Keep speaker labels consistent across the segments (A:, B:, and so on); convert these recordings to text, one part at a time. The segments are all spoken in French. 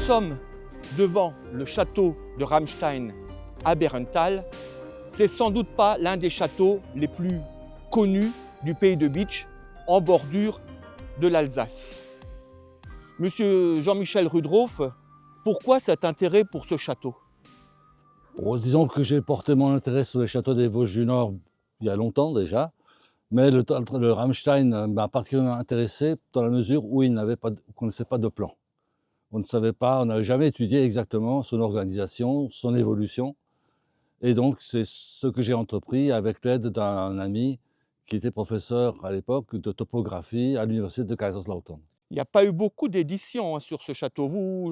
A: sommes devant le château de Ramstein à Bärental. C'est sans doute pas l'un des châteaux les plus connus du pays de Bitche, en bordure de l'Alsace. Monsieur Jean-Michel Rudroff, pourquoi cet intérêt pour ce château?
B: Bon, disons que j'ai porté mon intérêt sur les châteaux des Vosges du Nord il y a longtemps déjà, mais le Ramstein m'a particulièrement intéressé dans la mesure où il n'avait pas, qu'on ne connaissait pas de plan. On ne savait pas, on n'avait jamais étudié exactement son organisation, son évolution. Et donc, c'est ce que j'ai entrepris avec l'aide d'un ami qui était professeur à l'époque de topographie à l'université de Kaiserslautern.
A: Il n'y a pas eu beaucoup d'éditions sur ce château.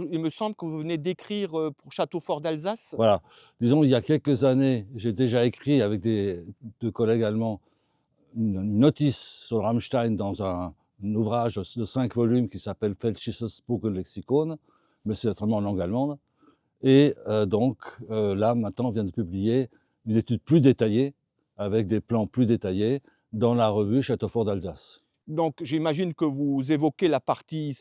A: Il me semble que vous venez d'écrire pour Château fort d'Alsace.
B: Voilà. Disons, il y a quelques années, j'ai déjà écrit avec deux collègues allemands une notice sur Ramstein dans un ouvrage de 5 volumes qui s'appelle Felschisches Burgenlexikon, mais c'est autrement en langue allemande. Et là, maintenant, on vient de publier une étude plus détaillée, avec des plans plus détaillés, dans la revue Château fort d'Alsace.
A: Donc j'imagine que vous évoquez la partie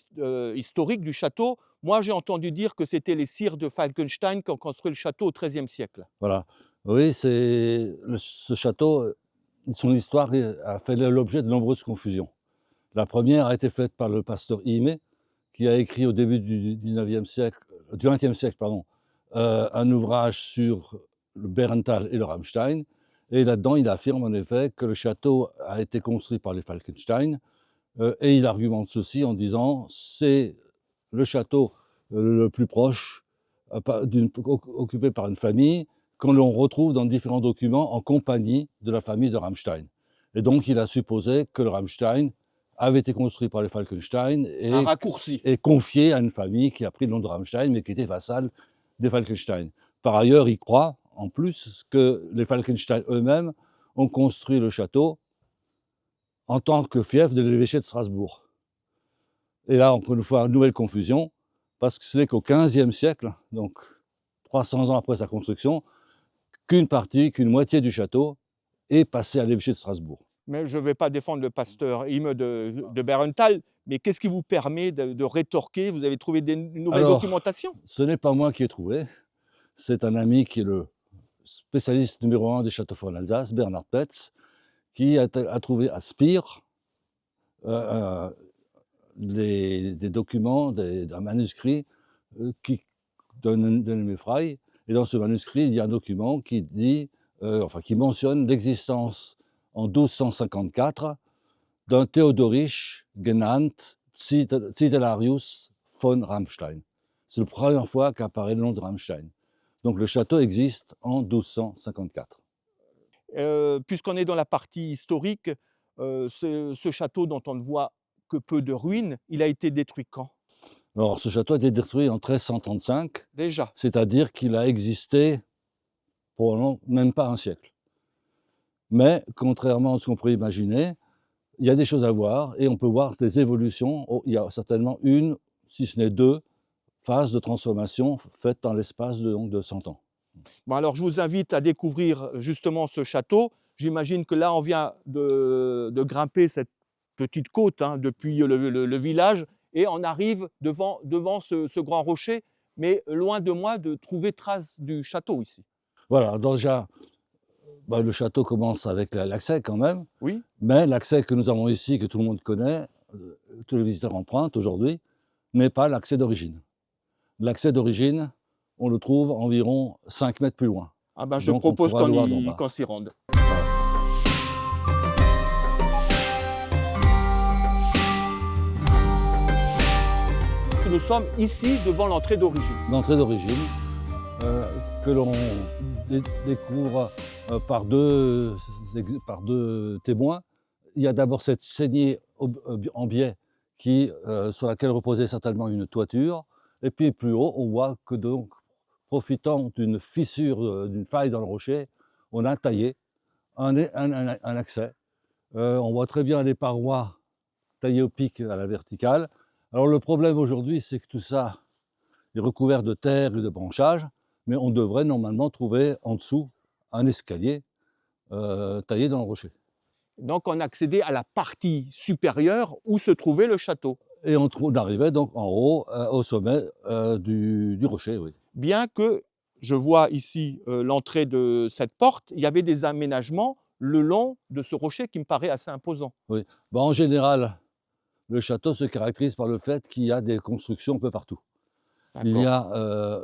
A: historique du château. Moi, j'ai entendu dire que c'était les sires de Falkenstein qui ont construit le château au XIIIe siècle.
B: Voilà. Oui, ce château, son histoire a fait l'objet de nombreuses confusions. La première a été faite par le pasteur Ihme, qui a écrit au début du XXe siècle, un ouvrage sur le Bärental et le Ramstein. Et là-dedans, il affirme en effet que le château a été construit par les Falkenstein. Et il argumente ceci en disant c'est le château le plus proche, occupé par une famille, qu'on l'on retrouve dans différents documents en compagnie de la famille de Ramstein. Et donc, il a supposé que le Ramstein avait été construit par les Falkenstein et confié à une famille qui a pris le nom de Ramstein, mais qui était vassale des Falkenstein. Par ailleurs, il croit, en plus, que les Falkenstein eux-mêmes ont construit le château en tant que fief de l'évêché de Strasbourg. Et là, encore une fois, une nouvelle confusion, parce que ce n'est qu'au XVe siècle, donc 300 ans après sa construction, qu'une moitié du château est passée à l'évêché de Strasbourg.
A: Mais je ne vais pas défendre le pasteur Ihme de Bärental, mais qu'est-ce qui vous permet de rétorquer? Vous avez trouvé une nouvelle documentation?
B: Ce n'est pas moi qui ai trouvé, c'est un ami qui est le spécialiste numéro 1 des châteaux forts d'Alsace, Bernhard Petz, qui a trouvé à Spire des documents, un manuscrit d'un nommé Frey. Et dans ce manuscrit, il y a un document qui dit, qui mentionne l'existence en 1254 d'un Theodorich genannt Zitellarius von Ramstein. C'est la première fois qu'apparaît le nom de Ramstein. Donc le château existe en 1254.
A: Puisqu'on est dans la partie historique, ce château dont on ne voit que peu de ruines, il a été détruit quand?
B: Alors ce château a été détruit en 1335.
A: Déjà?
B: C'est-à-dire qu'il a existé probablement même pas un siècle. Mais contrairement à ce qu'on pourrait imaginer, il y a des choses à voir et on peut voir des évolutions. Il y a certainement une, si ce n'est deux, phases de transformation faites dans l'espace de 100 ans.
A: Bon, alors je vous invite à découvrir justement ce château. J'imagine que là, on vient de grimper cette petite côte depuis le village et on arrive devant ce grand rocher, mais loin de moi de trouver trace du château ici.
B: Voilà, déjà, le château commence avec l'accès quand même.
A: Oui.
B: Mais l'accès que nous avons ici, que tout le monde connaît, tous les visiteurs empruntent aujourd'hui, n'est pas l'accès d'origine. L'accès d'origine, on le trouve environ 5 mètres plus loin.
A: Ah ben, je propose qu'on s'y rende. Nous sommes ici devant l'entrée d'origine.
B: L'entrée d'origine, que l'on découvre par deux témoins. Il y a d'abord cette saignée en biais sur laquelle reposait certainement une toiture. Et puis plus haut, on voit que donc, profitant d'une fissure, d'une faille dans le rocher, on a taillé un accès. On voit très bien les parois taillées au pic à la verticale. Alors le problème aujourd'hui, c'est que tout ça est recouvert de terre et de branchages, mais on devrait normalement trouver en dessous un escalier taillé dans le rocher.
A: Donc on accédait à la partie supérieure où se trouvait le château.
B: Et on arrivait donc en haut, au sommet du rocher, oui.
A: Bien que je vois ici l'entrée de cette porte, il y avait des aménagements le long de ce rocher qui me paraît assez imposant.
B: Oui. Bah, en général, le château se caractérise par le fait qu'il y a des constructions un peu partout. Il y
A: D'accord.
B: a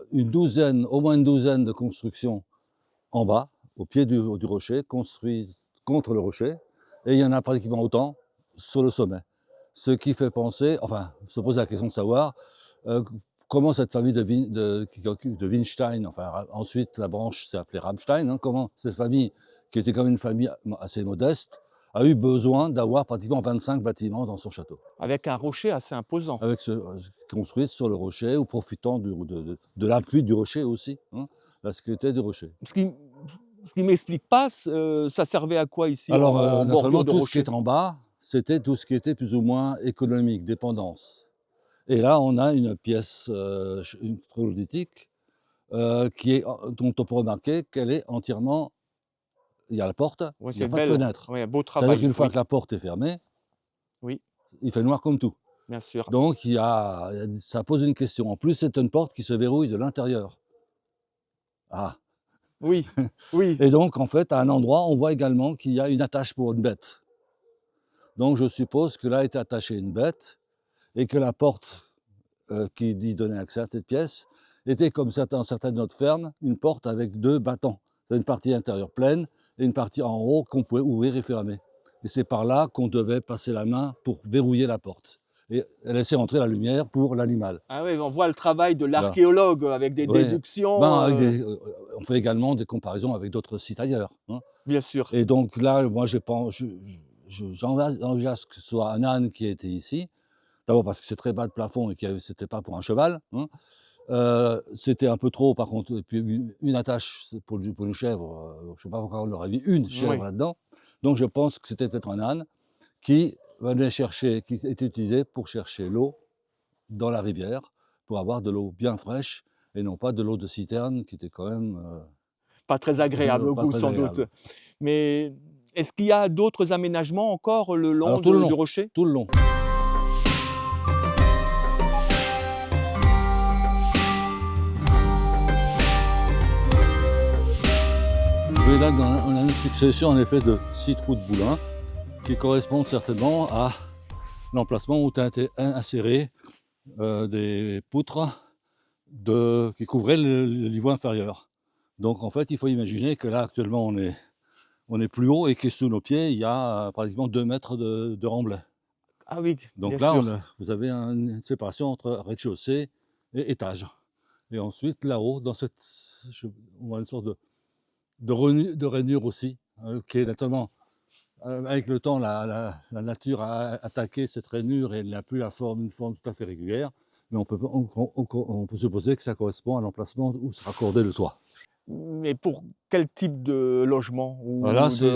B: au moins une douzaine de constructions en bas, au pied du rocher, construites contre le rocher, et il y en a pratiquement autant sur le sommet. Ce qui fait penser, enfin, se poser la question de savoir euh, comment cette famille de Winstein, enfin ensuite la branche s'est appelée Rammstein, hein, comment cette famille, qui était quand même une famille assez modeste, a eu besoin d'avoir pratiquement 25 bâtiments dans son château,
A: Avec un rocher assez imposant.
B: avec construits sur le rocher ou profitant de l'appui du rocher aussi, hein, la sécurité du rocher.
A: Ce qui m'explique pas, ça servait à quoi ici
B: Alors,
A: en bordure
B: naturellement,
A: de
B: tout ce qui
A: rocher?
B: est en bas, c'était tout ce qui était plus ou moins économique, dépendance. Et là, on a une pièce une troglodytique dont on peut remarquer qu'elle est entièrement. Il y a la porte,
A: Ouais,
B: il n'y a
A: c'est
B: pas de
A: belle.
B: fenêtre.
A: Ouais, un beau
B: C'est-à-dire
A: travail.
B: qu'une fois
A: Oui,
B: que la porte est fermée,
A: oui,
B: il fait noir comme tout.
A: bien sûr.
B: Donc, ça pose une question. En plus, c'est une porte qui se verrouille de l'intérieur. Ah.
A: Oui, oui.
B: Et donc, en fait, à un endroit, on voit également qu'il y a une attache pour une bête. Donc, je suppose que là était attachée une bête et que la porte qui dit donner accès à cette pièce était, comme certaines autres fermes, une porte avec deux battants. C'est une partie intérieure pleine et une partie en haut qu'on pouvait ouvrir et fermer. Et c'est par là qu'on devait passer la main pour verrouiller la porte et laisser entrer la lumière pour l'animal.
A: Ah oui, on voit le travail de
B: Voilà.
A: l'archéologue avec des
B: Oui.
A: déductions,
B: On fait également des comparaisons avec d'autres sites ailleurs, hein.
A: bien sûr.
B: Et donc là, moi, j'envisage que ce soit un âne qui a été ici. D'abord parce que c'est très bas de plafond et que c'était pas pour un cheval, hein. C'était un peu trop par contre, et puis une attache pour une chèvre, je ne sais pas pourquoi on aurait mis une chèvre
A: Oui.
B: là-dedans. Donc je pense que c'était peut-être un âne qui qui était utilisé pour chercher l'eau dans la rivière, pour avoir de l'eau bien fraîche et non pas de l'eau de citerne qui était quand même,
A: Pas très agréable au
B: pas
A: goût
B: très
A: sans doute.
B: agréable.
A: Mais est-ce qu'il y a d'autres aménagements encore le long
B: Alors tout le
A: du
B: long,
A: rocher?
B: tout le long. Oui, là, on a une succession en effet de 6 trous de boulins qui correspondent certainement à l'emplacement où ont été insérées des poutres qui couvraient le niveau inférieur. Donc en fait, il faut imaginer que là, actuellement, on est plus haut et que sous nos pieds, il y a pratiquement 2 mètres de remblai.
A: Ah oui, bien
B: Donc là,
A: sûr.
B: vous avez une séparation entre rez-de-chaussée et étage. Et ensuite, là-haut, on voit une sorte de rainure aussi, qui est naturellement, avec le temps, la nature a attaqué cette rainure et elle n'a plus une forme tout à fait régulière. Mais on peut supposer que ça correspond à l'emplacement où sera accordé le toit.
A: Mais pour quel type de logement
B: Voilà,
A: ou de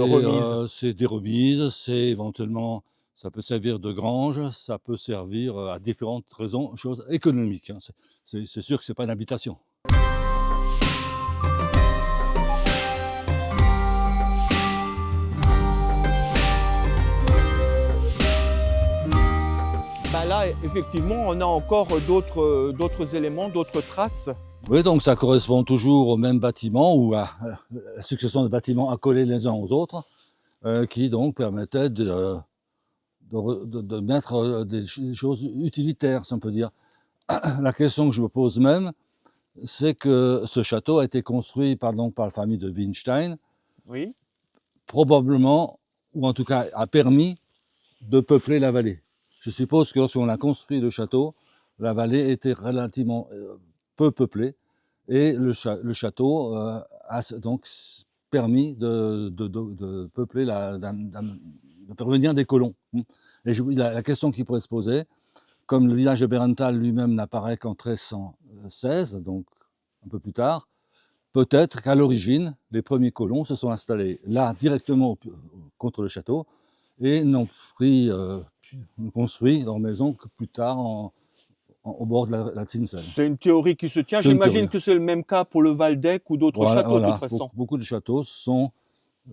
A: remise?
B: c'est des remises, c'est éventuellement, ça peut servir de grange, ça peut servir à différentes raisons, choses économiques, hein. C'est sûr que ce n'est pas une habitation.
A: Bah là, effectivement, on a encore d'autres éléments, d'autres traces.
B: Oui, donc ça correspond toujours au même bâtiment ou à la succession de bâtiments accolés les uns aux autres, qui donc permettaient de mettre des choses utilitaires, si on peut dire. La question que je me pose même, c'est que ce château a été construit par la famille de Winstein,
A: Oui.
B: probablement, ou en tout cas a permis de peupler la vallée. Je suppose que lorsqu'on a construit le château, la vallée était relativement peu peuplée et le château a donc permis de peupler, de faire venir des colons. Et la question qui pourrait se poser, comme le village de Bärental lui-même n'apparaît qu'en 1316, donc un peu plus tard, peut-être qu'à l'origine, les premiers colons se sont installés là, directement contre le château, et n'ont construit leur maison que plus tard au bord de la Zinsel.
A: C'est une théorie qui se tient.
B: C'est une
A: J'imagine
B: théorie.
A: que c'est le même cas pour le Valdec ou d'autres châteaux de toute façon.
B: Beaucoup de châteaux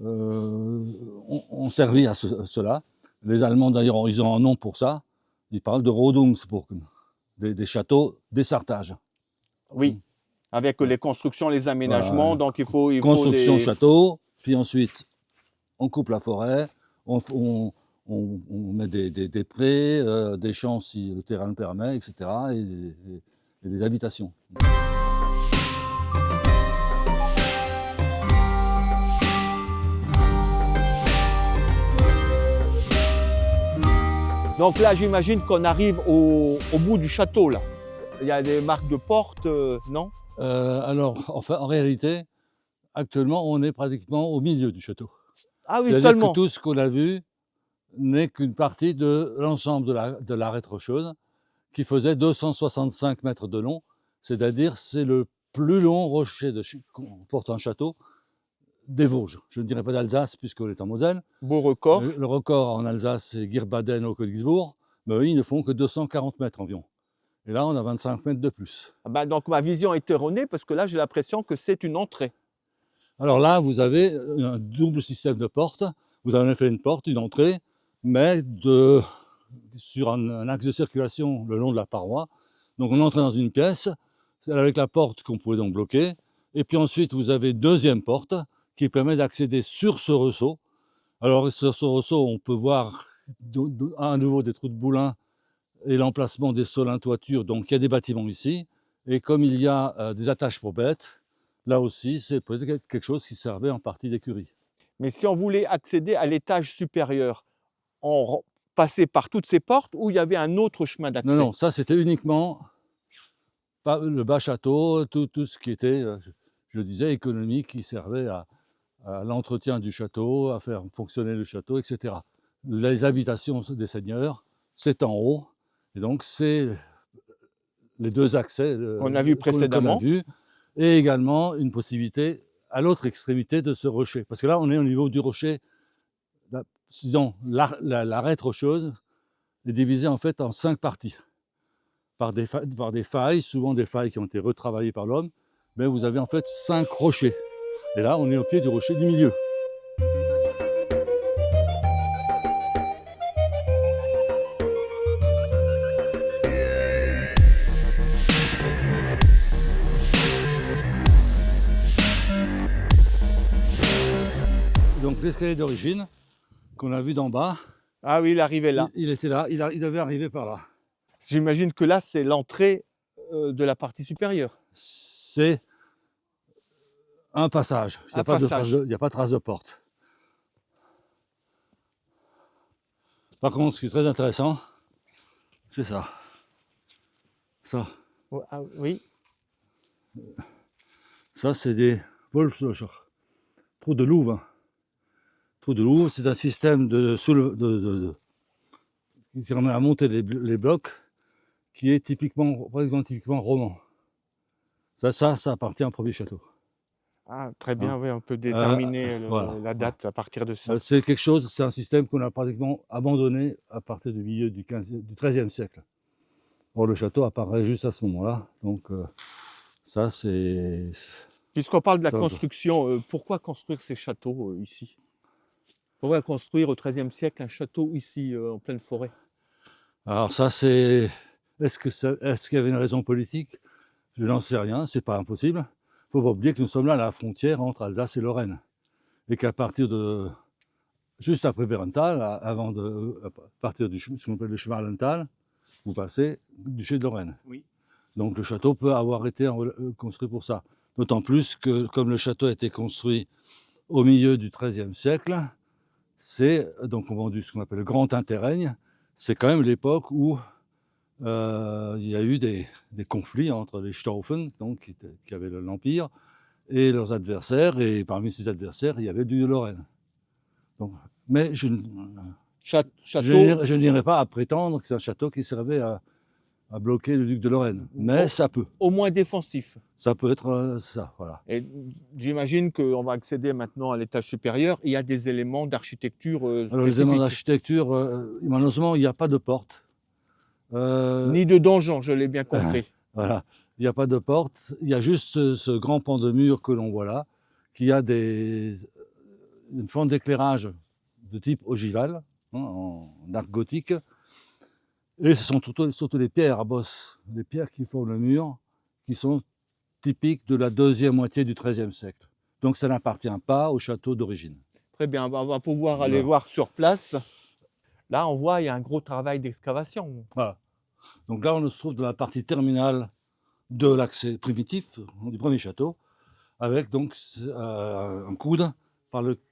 B: ont servi à cela. Les Allemands, d'ailleurs, ils ont un nom pour ça. il parle de Rodungsburgen, des châteaux d'essartage.
A: Oui, avec les constructions, les aménagements,
B: Voilà.
A: donc il faut
B: Construction
A: des...
B: château, puis ensuite on coupe la forêt, on met des prés, des champs si le terrain le permet, etc. Et des habitations.
A: Donc là, j'imagine qu'on arrive au bout du château, là. Il y a des marques de porte, non?
B: Alors, enfin, en réalité, actuellement, on est pratiquement au milieu du château.
A: Ah oui,
B: C'est-à-dire que
A: seulement.
B: tout ce qu'on a vu n'est qu'une partie de l'ensemble de l'arête rocheuse, qui faisait 265 mètres de long, c'est-à-dire c'est le plus long rocher qu'on porte un château des Vosges. Je ne dirais pas d'Alsace, puisqu'on est en Moselle.
A: Beau record.
B: Le record en Alsace, c'est Girbaden au Königsbourg, mais eux, ils ne font que 240 mètres environ. Et là, on a 25 mètres de plus.
A: Ah ben, donc ma vision est erronée, parce que là, j'ai l'impression que c'est une entrée.
B: Alors là, vous avez un double système de portes. Vous avez en effet une porte, une entrée, mais sur un axe de circulation le long de la paroi. Donc on entre dans une pièce, avec la porte qu'on pouvait donc bloquer. Et puis ensuite, vous avez une deuxième porte qui permet d'accéder sur ce ressaut. Alors sur ce ressaut, on peut voir à nouveau des trous de boulins et l'emplacement des sols en toiture. Donc il y a des bâtiments ici. Et comme il y a des attaches pour bêtes, là aussi, c'est peut-être quelque chose qui servait en partie d'écurie.
A: Mais si on voulait accéder à l'étage supérieur, on passait par toutes ces portes, ou il y avait un autre chemin d'accès?
B: Non, ça c'était uniquement le bas château, tout ce qui était, je disais, économique, qui servait à l'entretien du château, à faire fonctionner le château, etc. Les habitations des seigneurs, c'est en haut, et donc c'est les deux accès
A: Qu'on a vu précédemment.
B: qu'on a vu, et également une possibilité à l'autre extrémité de ce rocher. Parce que là, on est au niveau du rocher, disons, l'arête rocheuse est divisée en fait en 5 parties, par des failles, souvent des failles qui ont été retravaillées par l'homme, mais vous avez en fait 5 rochers. Et là, on est au pied du rocher du milieu. Donc l'escalier d'origine, qu'on a vu d'en bas,
A: Ah oui, il arrivait là.
B: il était là, il devait arriver par là.
A: J'imagine que là, c'est l'entrée de la partie supérieure.
B: C'est un passage, il n'y a, pas de trace de porte. Par contre, ce qui est très intéressant, c'est ça. Ça.
A: Ah, oui.
B: Ça, c'est des Wolfslöcher, trous de louve. Trous de louve, c'est un système qui permet à monter les blocs, qui est pratiquement typiquement roman. Ça appartient au premier château.
A: Ah, très bien, oui, on peut déterminer
B: voilà,
A: la date à partir de ça.
B: C'est un système qu'on a pratiquement abandonné à partir du milieu du XIIIe siècle. Or, le château apparaît juste à ce moment-là, donc ça c'est...
A: Puisqu'on parle de la construction, pourquoi construire ces châteaux ici? Pourquoi construire au XIIIe siècle un château ici, en pleine forêt?
B: Alors ça c'est... Est-ce qu'il y avait une raison politique? Je n'en sais rien, c'est pas impossible. Il ne faut pas oublier que nous sommes là à la frontière entre Alsace et Lorraine. Et qu'à partir de... Juste après Bärental, à partir ce qu'on appelle le Schmalental, vous passez du duché de Lorraine.
A: Oui.
B: Donc le château peut avoir été construit pour ça. D'autant plus que comme le château a été construit au milieu du XIIIe siècle, c'est donc au moment de ce qu'on appelle le grand interrègne, c'est quand même l'époque où il y a eu des conflits entre les Staufen, donc, qui avaient l'Empire, et leurs adversaires, et parmi ces adversaires, il y avait du de Lorraine. Donc, mais je n'irai pas à prétendre que c'est un château qui servait à bloquer le duc de Lorraine, mais ça peut.
A: Au moins défensif.
B: Ça peut être ça, voilà.
A: Et j'imagine qu'on va accéder maintenant à l'étage supérieur. Il y a des éléments d'architecture
B: Alors les éléments d'architecture, malheureusement, il n'y a pas de porte.
A: Ni de donjon, je l'ai bien compris.
B: Voilà, il n'y a pas de porte. Il y a juste ce grand pan de mur que l'on voit là, qui a une forme d'éclirage de type ogival, hein, en arc gothique. Et ce sont surtout les pierres à bosse, les pierres qui forment le mur, qui sont typiques de la deuxième moitié du XIIIe siècle. Donc ça n'appartient pas au château d'origine.
A: Très bien, on va pouvoir aller
B: Voilà.
A: voir sur place. Là, on voit, il y a un gros travail d'excavation.
B: Voilà. Donc là, on se trouve dans la partie terminale de l'accès primitif du premier château, avec donc un coude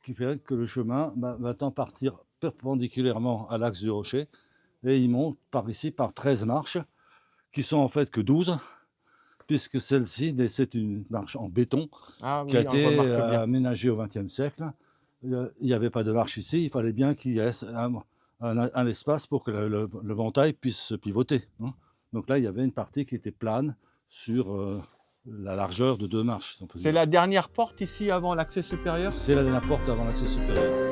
B: qui fait que le chemin va maintenant partir perpendiculairement à l'axe du rocher, et il monte par ici par 13 marches, qui sont en fait que 12, puisque celle-ci, c'est une marche en béton
A: Ah
B: qui a
A: oui, on le
B: été
A: remarque bien.
B: aménagée au XXe siècle. Il n'y avait pas de marche ici, il fallait bien qu'il y ait un espace pour que le ventail puisse se pivoter, hein. Donc là, il y avait une partie qui était plane sur la largeur de 2 marches. Si on peut
A: C'est
B: dire.
A: la dernière porte ici avant l'accès supérieur?
B: C'est la dernière porte avant l'accès supérieur.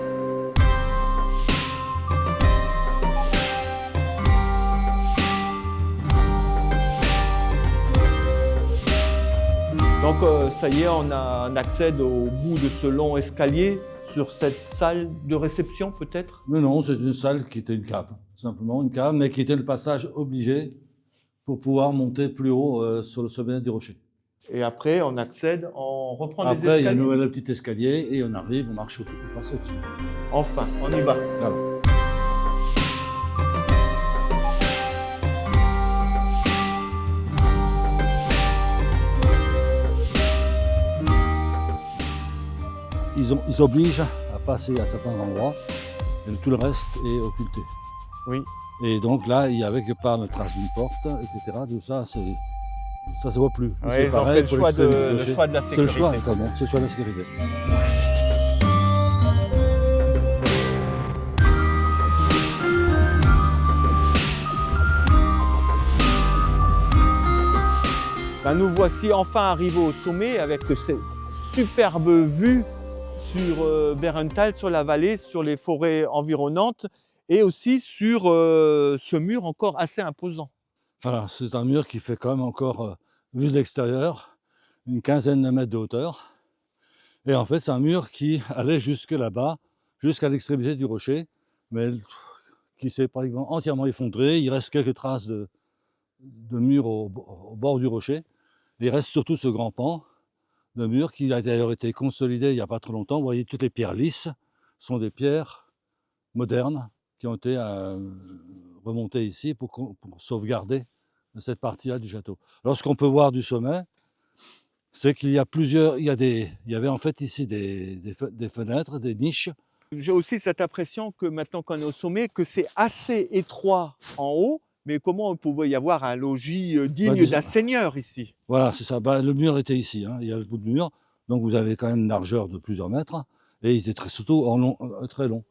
A: Donc ça y est, on accède au bout de ce long escalier sur cette salle de réception peut-être?
B: Mais non, c'est une salle qui était une cave, simplement une cave, mais qui était le passage obligé pour pouvoir monter plus haut sur le sommet du rocher.
A: Et après, on accède, on reprend des
B: Après, il y a un
A: escaliers.
B: nouvel petit escalier et on arrive, on marche on passe au-dessus.
A: Enfin, on y va.
B: Voilà. Ils obligent à passer à certains endroits et tout le reste est occulté.
A: Oui.
B: Et donc là, il y avait que par la trace d'une porte, etc. Tout ça, ça se voit plus.
A: Ouais,
B: C'est
A: ils ont
B: pareil
A: fait
B: pour
A: le choix
B: l'extrême du
A: le
B: rocher.
A: choix de la
B: C'est le
A: sécurité.
B: choix, totalement. C'est le choix de la sécurité.
A: Ben, nous voici enfin arrivés au sommet avec cette superbe vue sur Bärental, sur la vallée, sur les forêts environnantes et aussi sur ce mur encore assez imposant.
B: Voilà, c'est un mur qui fait quand même encore, vu de l'extérieur, une quinzaine de mètres de hauteur. Et en fait, c'est un mur qui allait jusque là-bas, jusqu'à l'extrémité du rocher, mais qui s'est pratiquement entièrement effondré. Il reste quelques traces de mur au bord du rocher. Il reste surtout ce grand pan de mur qui a d'ailleurs été consolidé il n'y a pas trop longtemps. Vous voyez, toutes les pierres lisses sont des pierres modernes qui ont été remontées ici pour sauvegarder cette partie-là du château. Alors, ce qu'on peut voir du sommet, c'est qu'il y a plusieurs, il y avait en fait ici des fenêtres, des niches.
A: J'ai aussi cette impression que maintenant qu'on est au sommet, que c'est assez étroit en haut, mais comment il pouvait y avoir un logis digne
B: disons-
A: d'un seigneur ici?
B: Voilà, c'est ça. Le mur était ici, hein. Il y a le bout de mur, donc vous avez quand même une largeur de plusieurs mètres, et il était surtout très long.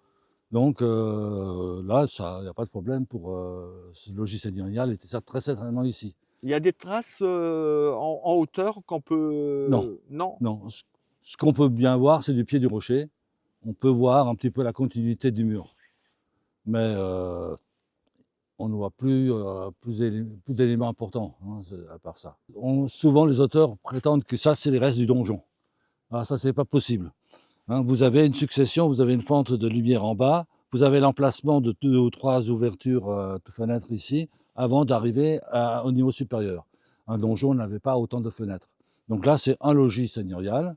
B: Donc là, il n'y a pas de problème pour ce logis seigneurial, était ça très certainement ici.
A: Il y a des traces en hauteur qu'on peut...
B: Non.
A: Non.
B: Non, ce qu'on peut bien voir, c'est du pied du rocher. On peut voir un petit peu la continuité du mur. Mais on ne voit plus d'éléments importants, hein, à part ça. Souvent, les auteurs prétendent que ça, c'est les restes du donjon. Alors ça, c'est pas possible, hein. Vous avez une succession, vous avez une fente de lumière en bas, vous avez l'emplacement de 2 ou 3 ouvertures de fenêtres ici, avant d'arriver au niveau supérieur. Un donjon n'avait pas autant de fenêtres. Donc là, c'est un logis seigneurial.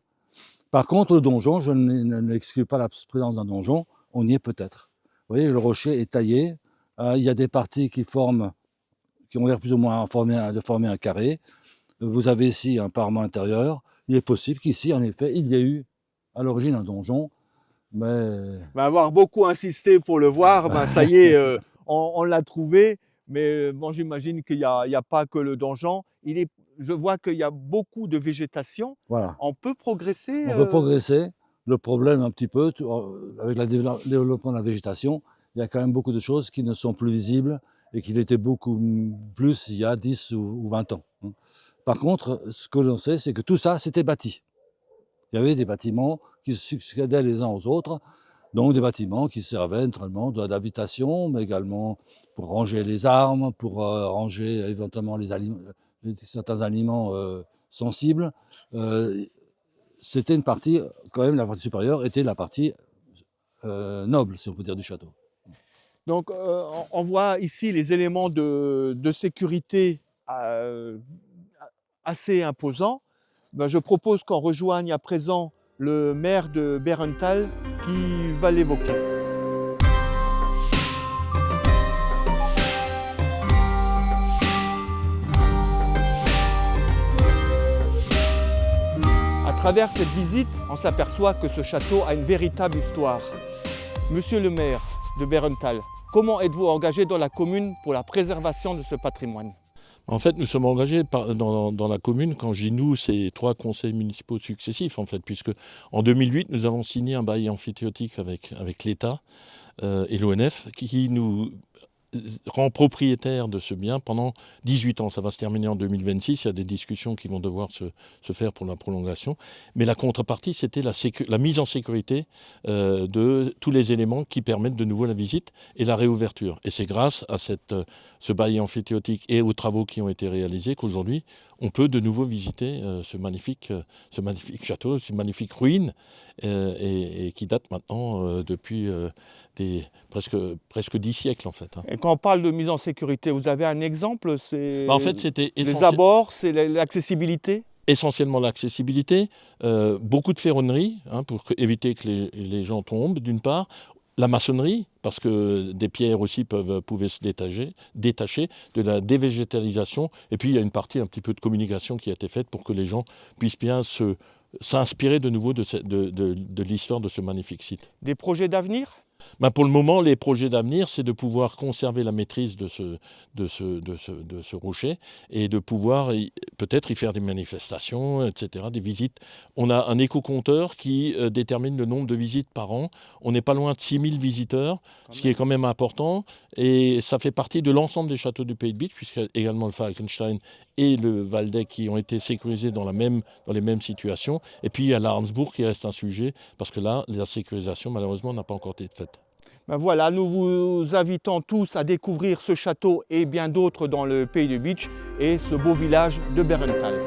B: Par contre, le donjon, je n'exclus pas la présence d'un donjon, on y est peut-être. Vous voyez, le rocher est taillé, il y a des parties qui ont l'air plus ou moins de former un carré. Vous avez ici un parement intérieur. Il est possible qu'ici, en effet, il y ait eu à l'origine un donjon, mais...
A: Ben, avoir beaucoup insisté pour le voir, ben, ça y est, on l'a trouvé. Mais bon, j'imagine qu'il n'y a pas que le donjon. Je vois qu'il y a beaucoup de végétation.
B: Voilà.
A: On peut progresser.
B: On peut progresser. Le problème, un petit peu, avec le développement de la végétation, il y a quand même beaucoup de choses qui ne sont plus visibles et qui l'étaient beaucoup plus il y a 10 ou 20 ans. Par contre, ce que l'on sait, c'est que tout ça, c'était bâti. Il y avait des bâtiments qui se succédaient les uns aux autres, donc des bâtiments qui servaient naturellement d'habitation, mais également pour ranger les armes, pour ranger éventuellement certains aliments sensibles. C'était une partie, quand même, la partie supérieure était la partie noble, si on peut dire, du château.
A: Donc on voit ici les éléments de sécurité assez imposants. Ben, je propose qu'on rejoigne à présent le maire de Bärental qui va l'évoquer. À travers cette visite, on s'aperçoit que ce château a une véritable histoire. Monsieur le maire de Bärental, comment êtes-vous engagé dans la commune pour la préservation de ce patrimoine?
C: En fait, nous sommes engagés dans la commune. Quand je dis nous, c'est 3 conseils municipaux successifs, en fait, puisque en 2008, nous avons signé un bail amphithéotique avec l'État et l'ONF qui nous rend propriétaire de ce bien pendant 18 ans. Ça va se terminer en 2026. Il y a des discussions qui vont devoir se faire pour la prolongation. Mais la contrepartie, c'était la mise en sécurité de tous les éléments qui permettent de nouveau la visite et la réouverture. Et c'est grâce à ce bail amphithéotique et aux travaux qui ont été réalisés qu'aujourd'hui, on peut de nouveau visiter ce magnifique château, ces magnifiques ruines, et qui date maintenant depuis presque 10 siècles en fait.
A: Et quand on parle de mise en sécurité, vous avez un exemple? C'est
C: En fait, c'était
A: les abords, c'est l'accessibilité?
C: Essentiellement l'accessibilité, beaucoup de ferronnerie pour éviter que les gens tombent d'une part. La maçonnerie, parce que des pierres aussi pouvaient se détacher, de la dévégétalisation. Et puis il y a une partie un petit peu de communication qui a été faite pour que les gens puissent bien s'inspirer de nouveau de l'histoire de ce magnifique site.
A: Des projets d'avenir?
C: Pour le moment, les projets d'avenir, c'est de pouvoir conserver la maîtrise de ce rocher et de pouvoir peut-être y faire des manifestations, etc., des visites. On a un éco-compteur qui détermine le nombre de visites par an. On n'est pas loin de 6000 visiteurs, ce qui est quand même important. Et ça fait partie de l'ensemble des châteaux du Pays de Bitche, puisqu'il y a également le Falkenstein et le Waldeck qui ont été sécurisés dans les mêmes situations. Et puis il y a l'Arnsburg qui reste un sujet, parce que là, la sécurisation, malheureusement, n'a pas encore été faite.
A: Ben voilà, nous vous invitons tous à découvrir ce château et bien d'autres dans le Pays de Bitche et ce beau village de Bärental.